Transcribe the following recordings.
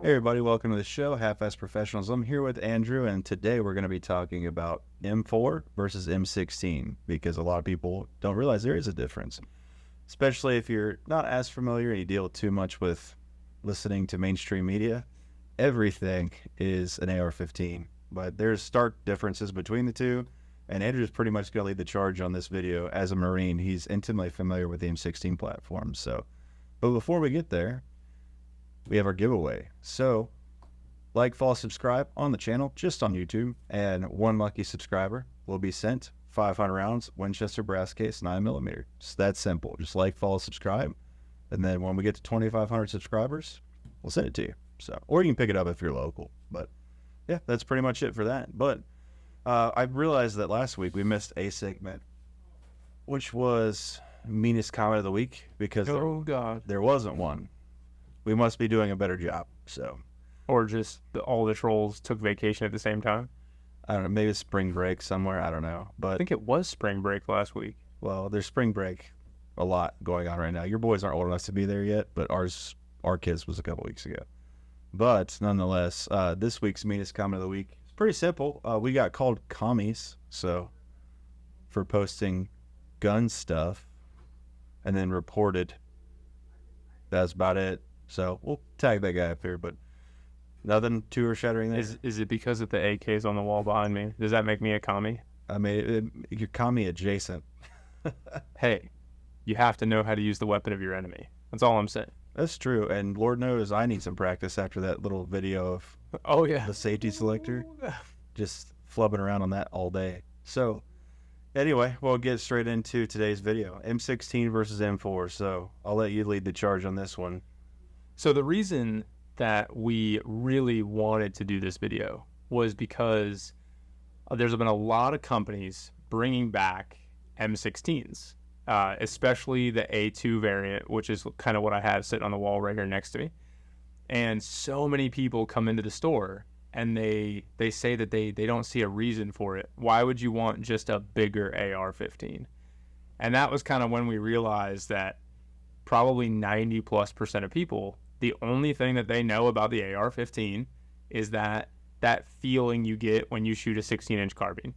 Hey everybody, welcome to the show, Half-Ass Professionals. I'm here with Andrew, and today we're going to be talking about M4 versus M16, because a lot of people don't realize there is a difference, especially if you're not as familiar and you deal too much with listening to mainstream media. Everything is an AR-15, but there's stark differences between the two, and Andrew's pretty much going to lead the charge on this video. As a Marine, he's intimately familiar with the M16 platform. But before we get there, we have our giveaway. So, like, follow, subscribe on the channel, just on YouTube, and one lucky subscriber will be sent 500 rounds Winchester brass case 9mm. It's that simple. Just like, follow, subscribe, and then when we get to 2,500 subscribers, we'll send it to you. So, or you can pick it up if you're local. But yeah, that's pretty much it for that. But I realized that last week we missed a segment, which was meanest comment of the week, because there wasn't one. We must be doing a better job. So, or just all the trolls took vacation at the same time. I don't know. Maybe it's spring break somewhere. I don't know. But I think it was spring break last week. Well, there's spring break a lot going on right now. Your boys aren't old enough to be there yet, but our kids was a couple weeks ago. But nonetheless, this week's meanest comment of the week is pretty simple. We got called commies, so, for posting gun stuff, and then reported. That's about it. So we'll tag that guy up here, but nothing too earth-shattering there. Is it because of the AKs on the wall behind me? Does that make me a commie? I mean, you're commie adjacent. Hey, you have to know how to use the weapon of your enemy. That's all I'm saying. That's true, and Lord knows I need some practice after that little video of the safety selector. Just flubbing around on that all day. So anyway, we'll get straight into today's video. M16 versus M4, so I'll let you lead the charge on this one. So the reason that we really wanted to do this video was because there's been a lot of companies bringing back M16s, especially the A2 variant, which is kind of what I have sitting on the wall right here next to me. And so many people come into the store and they say that they don't see a reason for it. Why would you want just a bigger AR-15? And that was kind of when we realized that probably 90+% of people, the only thing that they know about the AR-15 is that feeling you get when you shoot a 16-inch carbine.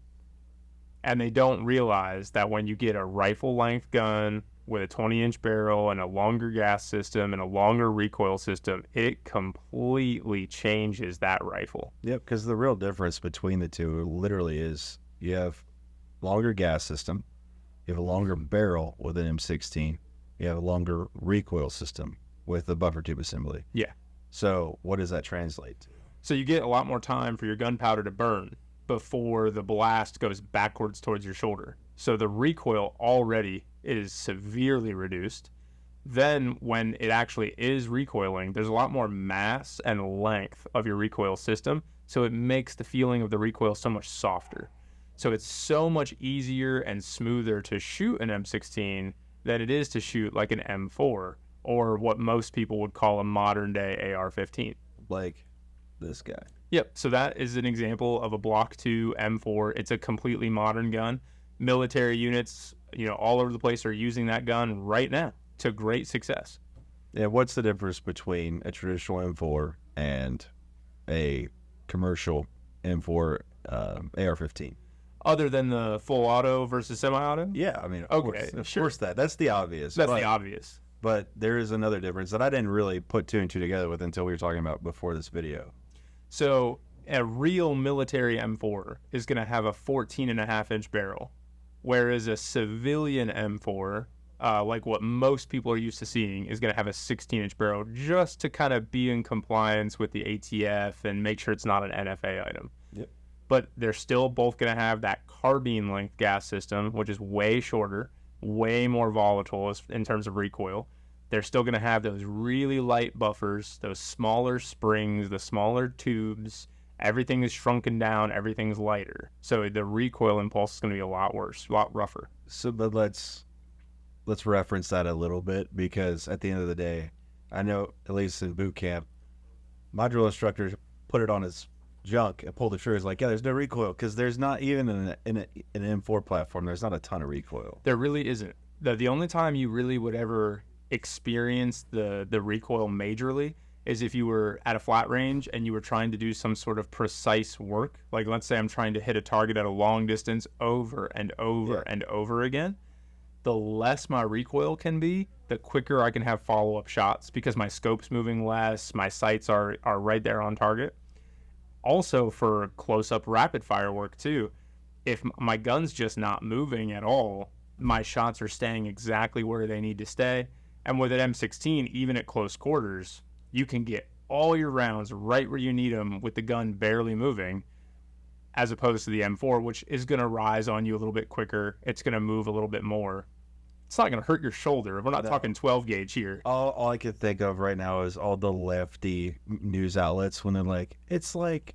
And they don't realize that when you get a rifle-length gun with a 20-inch barrel and a longer gas system and a longer recoil system, it completely changes that rifle. Yep, because the real difference between the two literally is you have longer gas system, you have a longer barrel with an M16, you have a longer recoil system with the buffer tube assembly. Yeah. So what does that translate to? So you get a lot more time for your gunpowder to burn before the blast goes backwards towards your shoulder. So the recoil already is severely reduced. Then when it actually is recoiling, there's a lot more mass and length of your recoil system. So it makes the feeling of the recoil so much softer. So it's so much easier and smoother to shoot an M16 than it is to shoot like an M4, or what most people would call a modern day AR-15. Like this guy. Yep, so that is an example of a Block 2 M4. It's a completely modern gun. Military units, all over the place are using that gun right now to great success. Yeah, what's the difference between a traditional M4 and a commercial M4 AR-15? Other than the full auto versus semi-auto? Yeah, I mean, of course that's the obvious. That's the obvious. But there is another difference that I didn't really put two and two together with until we were talking about before this video. So a real military M4 is going to have a 14.5-inch barrel, whereas a civilian M4, like what most people are used to seeing, is going to have a 16-inch barrel, just to kind of be in compliance with the ATF and make sure it's not an NFA item. Yep. But they're still both going to have that carbine length gas system, which is way shorter, way more volatile in terms of recoil. They're still going to have those really light buffers, those smaller springs, the smaller tubes. Everything is shrunken down, everything's lighter. So the recoil impulse is going to be a lot worse, a lot rougher. So, but let's reference that a little bit, because at the end of the day, I know, at least in boot camp, my drill instructor put it on his junk and pulled the trigger. It's like, yeah, there's no recoil, because there's not even in an M4 platform, there's not a ton of recoil. There really isn't. The only time you really would ever experience the recoil majorly is if you were at a flat range and you were trying to do some sort of precise work. Like, let's say I'm trying to hit a target at a long distance over and over and over again. The less my recoil can be, the quicker I can have follow-up shots because my scope's moving less, my sights are right there on target. Also for close-up rapid-fire work too, if my gun's just not moving at all, my shots are staying exactly where they need to stay. And with an M16, even at close quarters, you can get all your rounds right where you need them with the gun barely moving, as opposed to the M4, which is going to rise on you a little bit quicker. It's going to move a little bit more. It's not going to hurt your shoulder. We're not talking 12 gauge here. All I can think of right now is all the lefty news outlets when they're like, it's like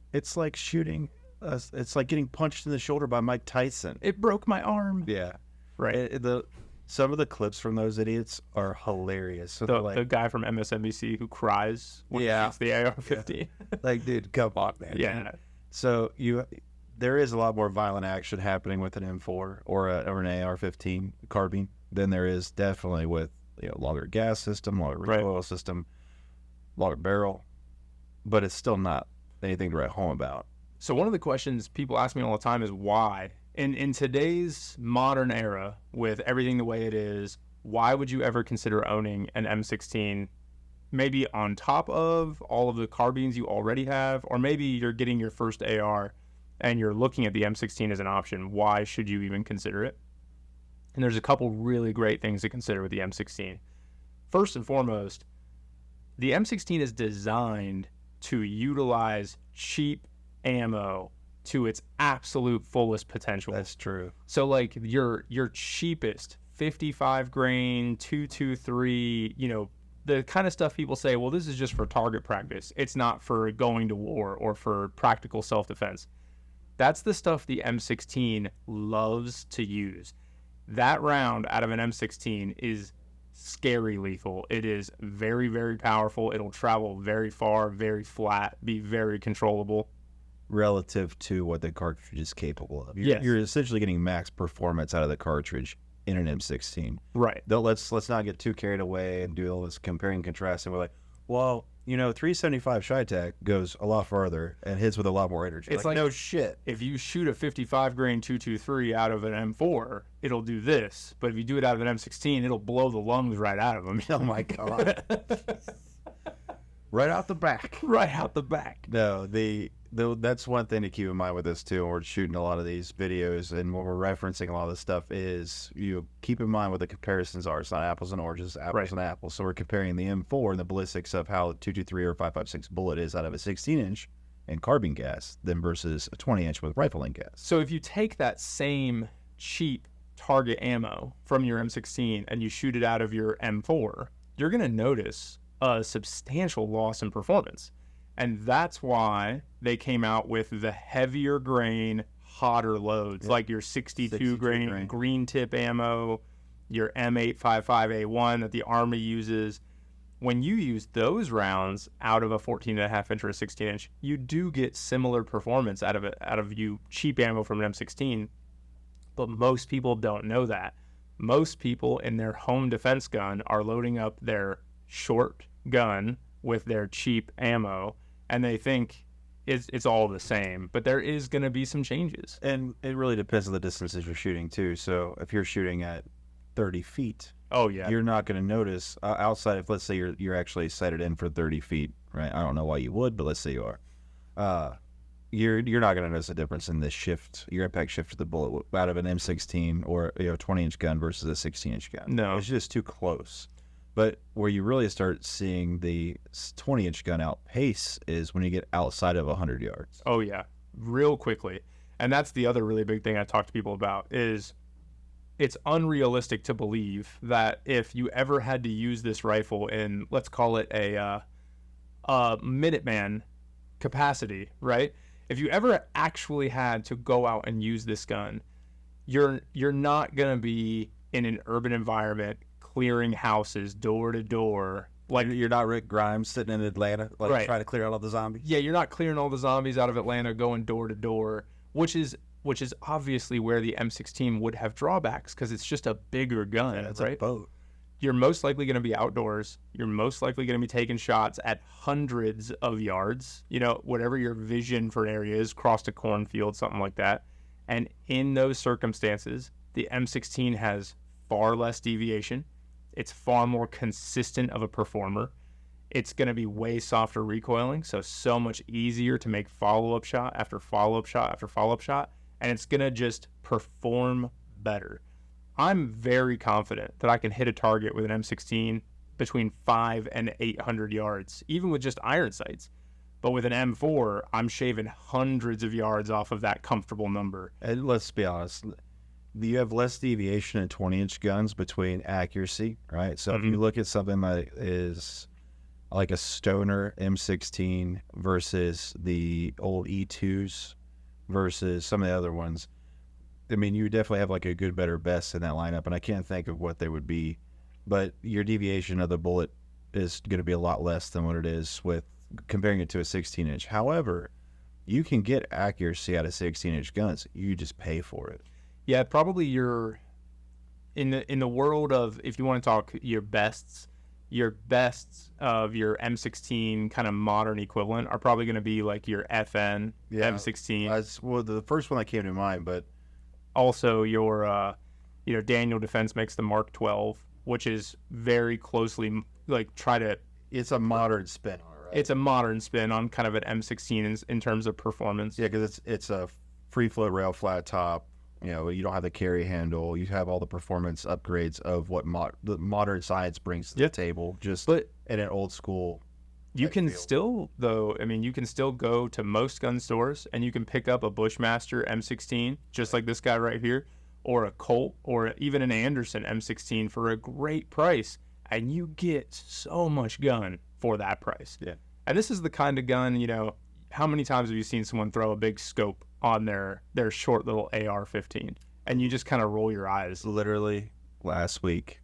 shooting, it's like getting punched in the shoulder by Mike Tyson. It broke my arm. Yeah, right. Some of the clips from those idiots are hilarious. So the guy from MSNBC who cries when he shoots the AR-15. Yeah. Like, dude, come on, man. Yeah. So there is a lot more violent action happening with an M4 or an AR-15 carbine than there is definitely with longer gas system, longer recoil system, longer barrel, but it's still not anything to write home about. So one of the questions people ask me all the time is why? In today's modern era, with everything the way it is, why would you ever consider owning an M16, maybe on top of all of the carbines you already have, or maybe you're getting your first AR and you're looking at the M16 as an option? Why should you even consider it? And there's a couple really great things to consider with the M16. First and foremost, the M16 is designed to utilize cheap ammo to its absolute fullest potential. That's true. So like your cheapest 55 grain 223, the kind of stuff people say, well, this is just for target practice. It's not for going to war or for practical self-defense. That's the stuff the M16 loves to use. That round out of an M16 is scary lethal. It is very, very powerful. It'll travel very far, very flat, be very controllable. Relative to what the cartridge is capable of. Yes. You're essentially getting max performance out of the cartridge in an M16. Right. Though let's not get too carried away and do all this comparing and contrasting. We're like, well, 375 Shy-Tac goes a lot farther and hits with a lot more energy. It's like no shit. If you shoot a 55 grain 223 out of an M4, it'll do this. But if you do it out of an M16, it'll blow the lungs right out of them. Oh my god. Right out the back. Right out the back. No, that's one thing to keep in mind with this too. When we're shooting a lot of these videos and when we're referencing a lot of this stuff is you keep in mind what the comparisons are. It's not apples and oranges, apples and apples. So we're comparing the M4 and the ballistics of how 223 or 5.56 bullet is out of a 16-inch and carbine gas than versus a 20-inch with rifling gas. So if you take that same cheap target ammo from your M16 and you shoot it out of your M4, you're going to notice a substantial loss in performance. And that's why they came out with the heavier grain, hotter loads, like your 62 grain green tip ammo, your M855A1 that the Army uses. When you use those rounds out of a 14.5 inch or a 16 inch, you do get similar performance out of you cheap ammo from an M16. But most people don't know that. Most people in their home defense gun are loading up their short gun with their cheap ammo, and they think it's all the same, but there is going to be some changes. And it really depends on the distances you're shooting too. So if you're shooting at 30 feet, you're not going to notice outside of, let's say you're actually sighted in for 30 feet, right? I don't know why you would, but let's say you are. You're not going to notice a difference in the shift, your impact shift of the bullet out of an M16 or a 20-inch gun versus a 16-inch gun. No, it's just too close. But where you really start seeing the 20-inch gun outpace is when you get outside of 100 yards. Oh, yeah, real quickly. And that's the other really big thing I talk to people about is it's unrealistic to believe that if you ever had to use this rifle in, let's call it a Minuteman capacity, right? If you ever actually had to go out and use this gun, you're not going to be in an urban environment clearing houses door to door. Like you're not Rick Grimes sitting in Atlanta, trying to clear out all the zombies. Yeah, you're not clearing all the zombies out of Atlanta, going door to door, which is obviously where the M16 would have drawbacks because it's just a bigger gun, it's right? a boat. you're most likely going to be outdoors. You're most likely going to be taking shots at hundreds of yards, whatever your vision for an area is, across a cornfield, something like that. And in those circumstances, the M16 has far less deviation. It's far more consistent of a performer. It's going to be way softer recoiling, so much easier to make follow-up shot after follow-up shot after follow-up shot, and it's going to just perform better. I'm very confident that I can hit a target with an M16 between 500 and 800 yards, even with just iron sights. But with an M4, I'm shaving hundreds of yards off of that comfortable number. And let's be honest, you have less deviation in 20-inch guns between accuracy, right? So if you look at something that is like a Stoner M16 versus the old E2s versus some of the other ones, I mean, you definitely have like a good, better, best in that lineup, and I can't think of what they would be, but your deviation of the bullet is going to be a lot less than what it is with comparing it to a 16-inch. However, you can get accuracy out of 16-inch guns. You just pay for it. Yeah, probably your in the world of, if you want to talk your bests of your M16 kind of modern equivalent are probably going to be like your FN M16. Well, the first one that came to mind, but also your Daniel Defense makes the Mark 12, which is very closely it's a modern spin on it, right? It's a modern spin on kind of an M16 in terms of performance. Yeah, because it's a free flow rail flat top. You don't have the carry handle. You have all the performance upgrades of what the modern science brings to the table, but in an old school. You can still go to most gun stores and you can pick up a Bushmaster M16, just like this guy right here, or a Colt, or even an Anderson M16 for a great price, and you get so much gun for that price. Yeah. And this is the kind of gun, how many times have you seen someone throw a big scope on their short little AR-15, and you just kind of roll your eyes? Literally last week,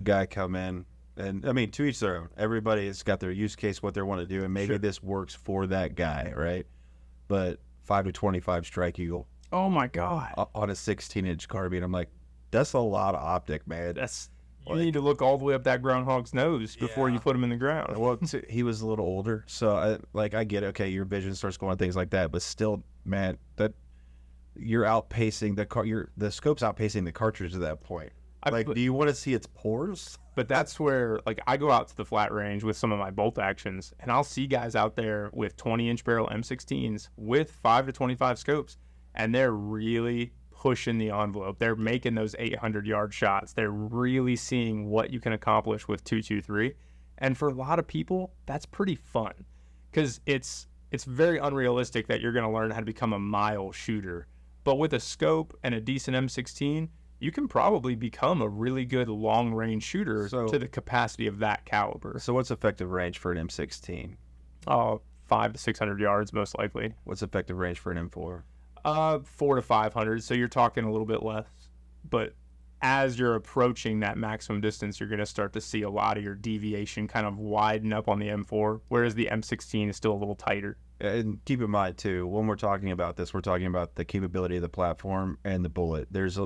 guy come in, and I mean, to each their own. Everybody has got their use case, what they want to do, and maybe this works for that guy, right? But 5 to 25 strike eagle. Oh my God! On a 16-inch carbine, I'm like, that's a lot of optic, man. You need to look all the way up that groundhog's nose before you put him in the ground. Well, he was a little older, so I get it. Okay, your vision starts going things like that, but still, man, that you're outpacing the scope's outpacing the cartridge at that point. Do you want to see its pores? But that's where, I go out to the flat range with some of my bolt actions, and I'll see guys out there with 20-inch barrel M16s with 5 to 25 scopes, and they're really pushing the envelope. They're making those 800-yard shots. They're really seeing what you can accomplish with 223. And for a lot of people, that's pretty fun, because it's very unrealistic that you're going to learn how to become a mile shooter. But with a scope and a decent M16, you can probably become a really good long-range shooter to the capacity of that caliber. So what's effective range for an M16? 500 to 600 yards, most likely. What's effective range for an M4? 400 to 500, so you're talking a little bit less. But as you're approaching that maximum distance, you're going to start to see a lot of your deviation kind of widen up on the M4, whereas the M16 is still a little tighter. And keep in mind, too, when we're talking about this, we're talking about the capability of the platform and the bullet. There's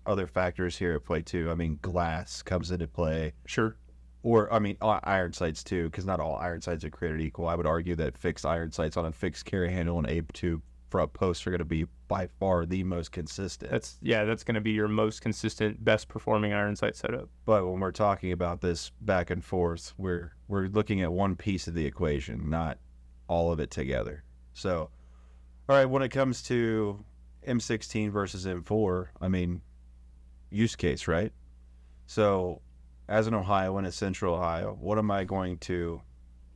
other factors here at play, too. I mean, glass comes into play. Sure. Or, I mean, iron sights, too, because not all iron sights are created equal. I would argue that fixed iron sights on a fixed carry handle and A2 front posts are going to be by far the most consistent. That's going to be your most consistent, best performing iron sight setup. But when we're talking about this back and forth, we're looking at one piece of the equation, not all of it together. So, all right, when it comes to M16 versus M4, I mean, use case, right? So, as an Ohioan in Central Ohio, what am I going to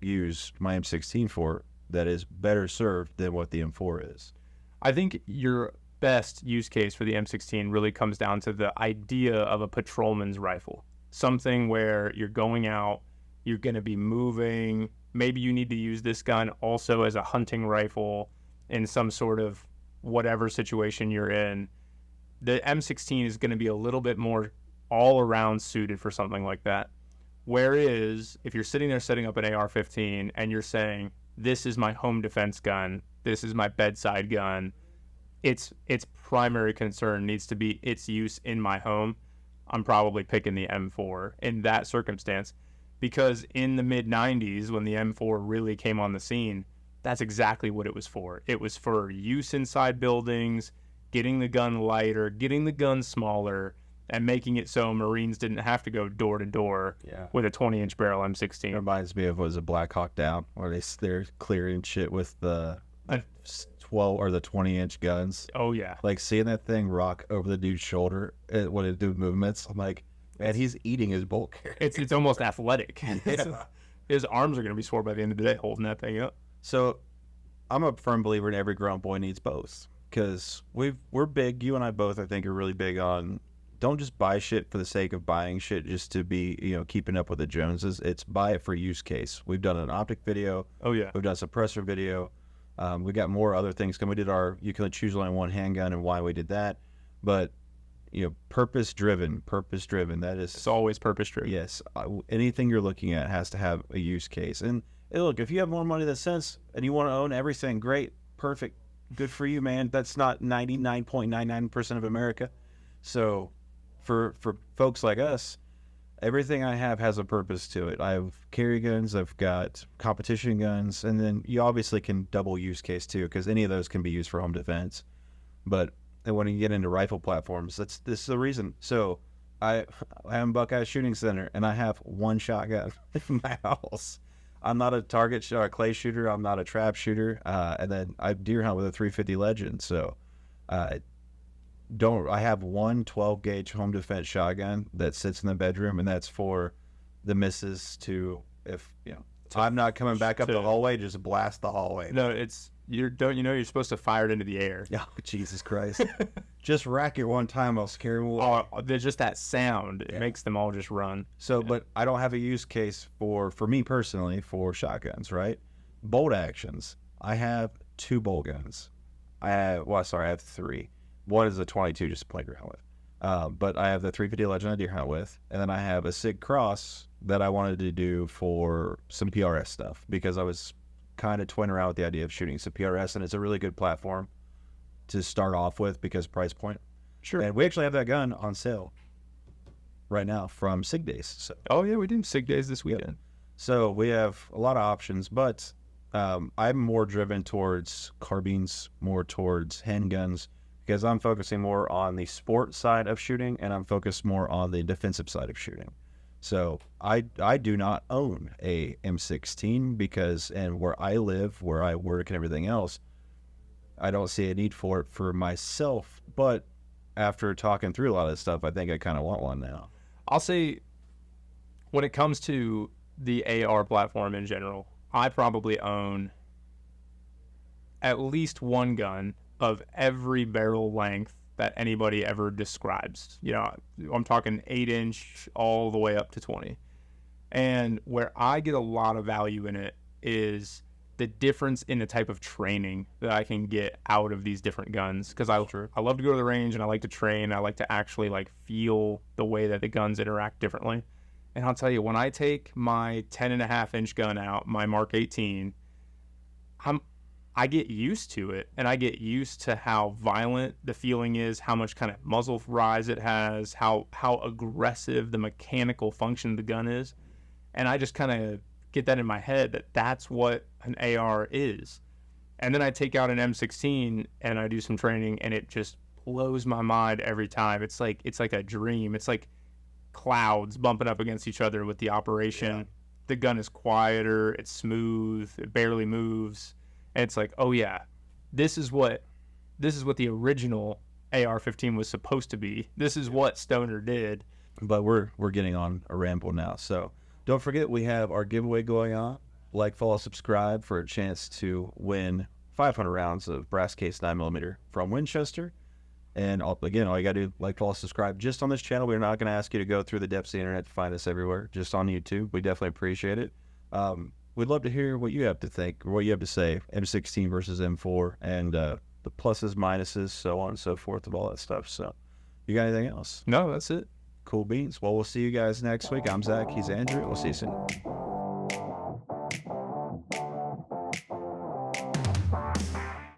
use my M16 for that is better served than what the M4 is? I think your best use case for the M16 really comes down to the idea of a patrolman's rifle. Something where you're going out, you're going to be moving. Maybe you need to use this gun also as a hunting rifle in some sort of whatever situation you're in. The M16 is going to be a little bit more all around suited for something like that. Whereas if you're sitting there setting up an AR-15 and you're saying, this is my home defense gun, this is my bedside gun, its primary concern needs to be its use in my home. I'm probably picking the M4 in that circumstance, because in the mid 90s when the M4 really came on the scene, that's exactly what it was for. It was for use inside buildings, getting the gun lighter, getting the gun smaller, and making it so Marines didn't have to go door to door with a 20-inch barrel M16. It reminds me of, what was it, Black Hawk Down, where they're clearing shit with the 12 or the 20-inch guns. Oh yeah, like seeing that thing rock over the dude's shoulder when it do movements. I'm like, man, he's eating his bolt carrier. It's almost athletic. His arms are going to be sore by the end of the day holding that thing up. So I'm a firm believer in every grown boy needs both, because we're big. You and I both, I think, are really big on, don't just buy shit for the sake of buying shit just to be, keeping up with the Joneses. It's buy it for use case. We've done an optic video. Oh yeah. We've done a suppressor video. We got more other things. We did our, you can choose only one handgun and why we did that. But, purpose driven. That is. It's always purpose driven. Yes. Anything you're looking at has to have a use case. And hey, look, if you have more money than sense and you want to own everything, great, perfect, good for you, man. That's not 99.99% of America. So for folks like us, everything I have has a purpose to it. I have carry guns, I've got competition guns, and then you obviously can double use case too, because any of those can be used for home defense. But when you get into rifle platforms, this is the reason. So I am Buckeye Shooting Center, and I have one shotgun in my house. I'm not a target or a clay shooter. I'm not a trap shooter. And then I deer hunt with a 350 Legend. So I have one 12 gauge home defense shotgun that sits in the bedroom, and that's for the missus to, if I'm not coming back up the hallway, just blast the hallway. No, you're supposed to fire it into the air. Oh, Jesus Christ. Just rack it one time, I'll scare them away. Oh, there's just that sound. It makes them all just run. So, but I don't have a use case for me personally for shotguns, right? Bolt actions. I have 2 bolt guns. I have 3. One is a 22, just to play around with. But I have the 350 Legend I deer hunt with, and then I have a SIG Cross that I wanted to do for some PRS stuff, because I was kind of toying around with the idea of shooting some PRS, and it's a really good platform to start off with because price point. Sure. And we actually have that gun on sale right now from SIG Days. So. Oh yeah, we do SIG Days this weekend. Yep. So we have a lot of options, but I'm more driven towards carbines, more towards handguns, because I'm focusing more on the sport side of shooting, and I'm focused more on the defensive side of shooting. So I do not own a M16 because, and where I live, where I work and everything else, I don't see a need for it for myself. But after talking through a lot of this stuff, I think I kind of want one now. I'll say, when it comes to the AR platform in general, I probably own at least one gun of every barrel length that anybody ever describes. I'm talking 8-inch all the way up to 20. And where I get a lot of value in it is the difference in the type of training that I can get out of these different guns. Because I love to go to the range, and I like to train. I like to actually feel the way that the guns interact differently. And I'll tell you, when I take my 10.5-inch gun out, my Mark 18, I get used to it, and I get used to how violent the feeling is, how much kind of muzzle rise it has, how aggressive the mechanical function of the gun is. And I just kind of get that in my head that that's what an AR is. And then I take out an M16 and I do some training, and it just blows my mind every time. It's like a dream. It's like clouds bumping up against each other with the operation. Yeah. The gun is quieter, it's smooth, it barely moves. And it's like, oh yeah, this is what the original AR-15 was supposed to be. This is what Stoner did. But we're getting on a ramble now. So don't forget, we have our giveaway going on. Like, follow, subscribe for a chance to win 500 rounds of brass case 9mm from Winchester. And again, all you got to do, like, follow, subscribe just on this channel. We're not going to ask you to go through the depths of the internet to find us everywhere, just on YouTube. We definitely appreciate it. We'd love to hear what you have to think, or what you have to say, M16 versus M4, and the pluses, minuses, so on and so forth of all that stuff. So, you got anything else? No, that's it. Cool beans. Well, we'll see you guys next week. I'm Zach. He's Andrew. We'll see you soon.